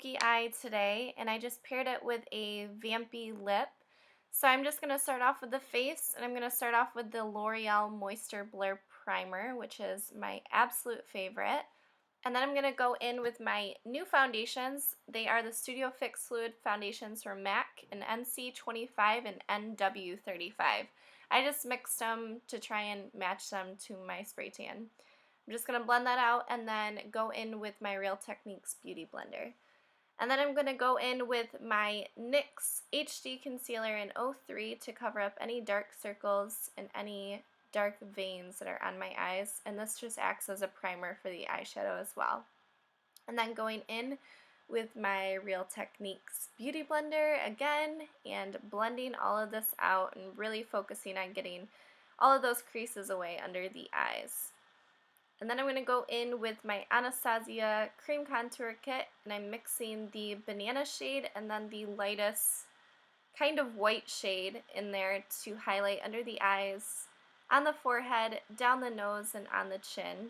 smoky eye today, and I just paired it with a Vampy lip. So I'm just going to start off with the face, and I'm going to start off with the L'Oreal Moisture Blur Primer, which is my absolute favorite. And then I'm going to go in with my new foundations. They are the Studio Fix Fluid foundations from MAC, an NC25 and NW35. I just mixed them to try and match them to my spray tan. I'm just going to blend that out and then go in with my Real Techniques Beauty Blender. And then I'm going to go in with my NYX HD Concealer in 03 to cover up any dark circles and any dark veins that are on my eyes. And this just acts as a primer for the eyeshadow as well. And then going in with my Real Techniques Beauty Blender again and blending all of this out and really focusing on getting all of those creases away under the eyes. And then I'm going to go in with my Anastasia Cream Contour Kit, and I'm mixing the banana shade and then the lightest kind of white shade in there to highlight under the eyes, on the forehead, down the nose, and on the chin.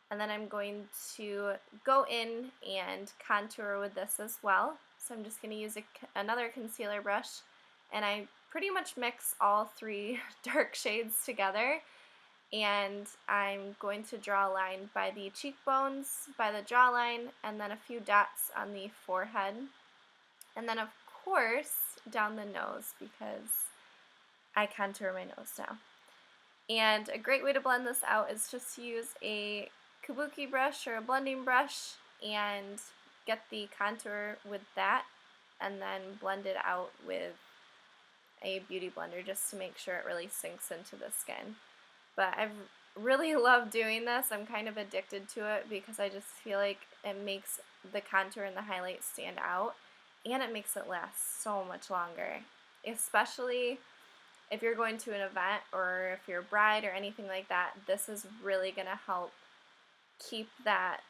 And then I'm going to go in and contour with this as well. So I'm just going to use another concealer brush, and I pretty much mix all three dark shades together. And I'm going to draw a line by the cheekbones, by the jawline, and then a few dots on the forehead. And then of course down the nose, because I contour my nose now. And a great way to blend this out is just to use a kabuki brush or a blending brush and get the contour with that, and then blend it out with a beauty blender just to make sure it really sinks into the skin. But I've really loved doing this. I'm kind of addicted to it because I just feel like it makes the contour and the highlight stand out, and it makes it last so much longer. Especially if you're going to an event or if you're a bride or anything like that, this is really going to help keep that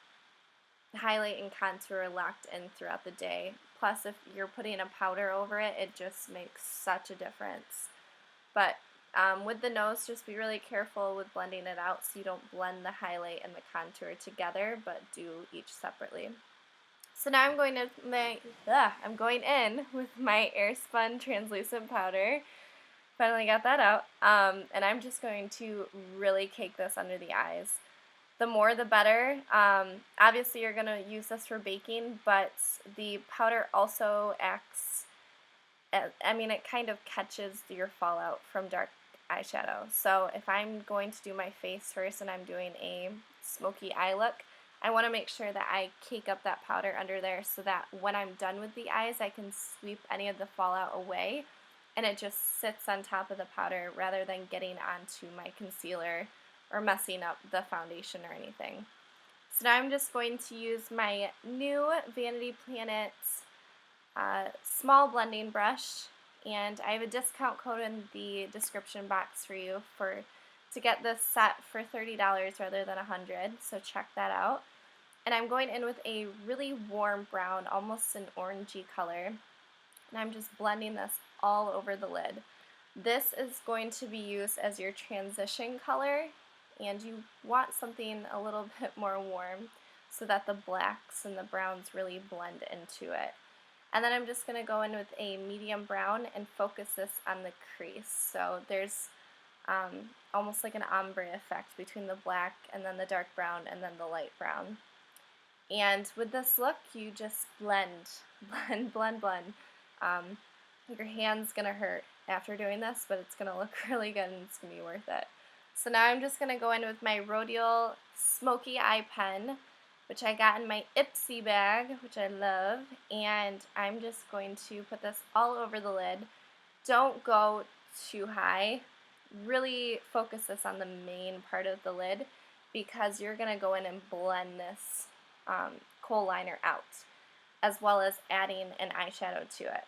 highlight and contour locked in throughout the day. Plus, if you're putting a powder over it, it just makes such a difference. But with the nose, just be really careful with blending it out so you don't blend the highlight and the contour together, but do each separately. So now I'm going in with my Airspun translucent powder. Finally got that out. And I'm just going to really cake this under the eyes. The more the better. Obviously you're going to use this for baking, but the powder also acts, it kind of catches your fallout from dark eyeshadow. So if I'm going to do my face first and I'm doing a smoky eye look, I want to make sure that I cake up that powder under there so that when I'm done with the eyes, I can sweep any of the fallout away and it just sits on top of the powder rather than getting onto my concealer or messing up the foundation or anything. So now I'm just going to use my new Vanity Planet small blending brush, and I have a discount code in the description box for you to get this set for $30 rather than $100, so check that out. And I'm going in with a really warm brown, almost an orangey color, and I'm just blending this all over the lid. This is going to be used as your transition color, and you want something a little bit more warm so that the blacks and the browns really blend into it. And then I'm just going to go in with a medium brown and focus this on the crease. So there's almost like an ombre effect between the black and then the dark brown and then the light brown. And with this look, you just blend, blend, blend, blend. Your hand's going to hurt after doing this, but it's going to look really good and it's going to be worth it. So now I'm just going to go in with my Rodial Smoky Eye Pen, which I got in my Ipsy bag, which I love, and I'm just going to put this all over the lid. Don't go too high. Really focus this on the main part of the lid because you're going to go in and blend this kohl liner out, as well as adding an eyeshadow to it.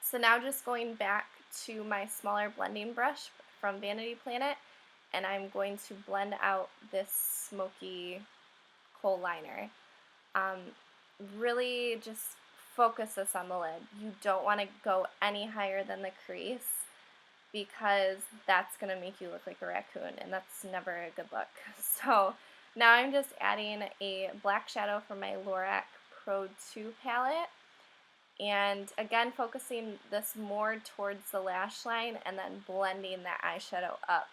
So now just going back to my smaller blending brush from Vanity Planet, and I'm going to blend out this smoky kohl liner. Really just focus this on the lid. You don't want to go any higher than the crease because that's going to make you look like a raccoon, and that's never a good look. So now I'm just adding a black shadow from my Lorac Pro 2 palette. And again, focusing this more towards the lash line and then blending that eyeshadow up.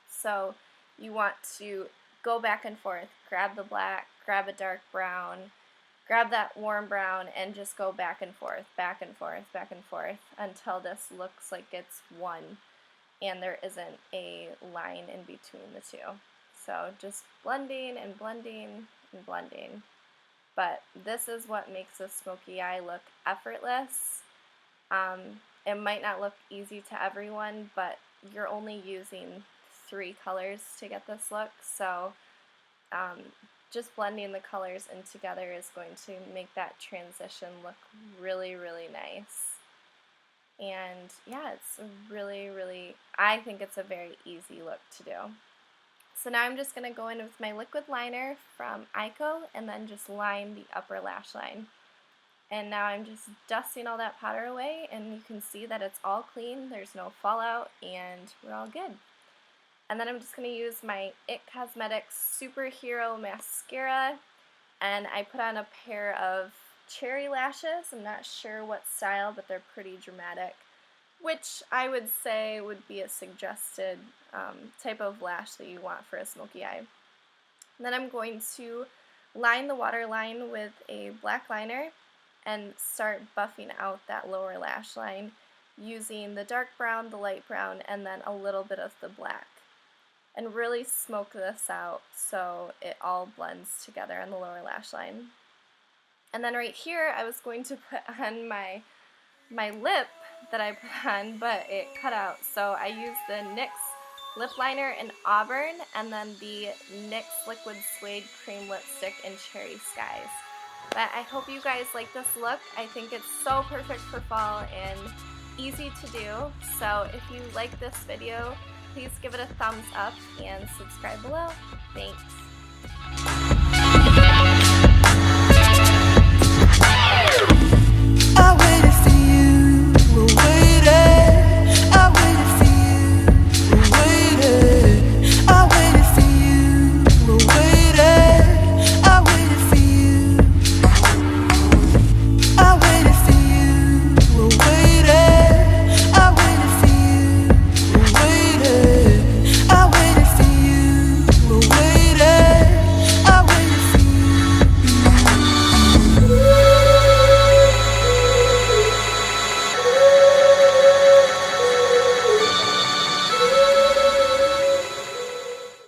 So you want to go back and forth, grab the black, grab a dark brown, grab that warm brown, and just go back and forth, back and forth, back and forth until this looks like it's one and there isn't a line in between the two. So just blending and blending and blending. But this is what makes a smoky eye look effortless. It might not look easy to everyone, but you're only using 3 colors to get this look, so just blending the colors in together is going to make that transition look really, really nice. And yeah, it's really, I think it's a very easy look to do. So now I'm just going to go in with my liquid liner from Ico and then just line the upper lash line. And now I'm just dusting all that powder away, and you can see that it's all clean, there's no fallout, and we're all good. And then I'm just going to use my IT Cosmetics Superhero Mascara, and I put on a pair of cherry lashes. I'm not sure what style, but they're pretty dramatic, which I would say would be a suggested type of lash that you want for a smoky eye. And then I'm going to line the waterline with a black liner and start buffing out that lower lash line using the dark brown, the light brown, and then a little bit of the black. And really smoke this out so it all blends together on the lower lash line. And then right here I was going to put on my lip that I put on, but it cut out. So I used the NYX lip liner in Auburn and then the NYX Liquid Suede Cream Lipstick in Cherry Skies. But I hope you guys like this look. I think it's so perfect for fall and easy to do. So if you like this video, please give it a thumbs up and subscribe below. Thanks.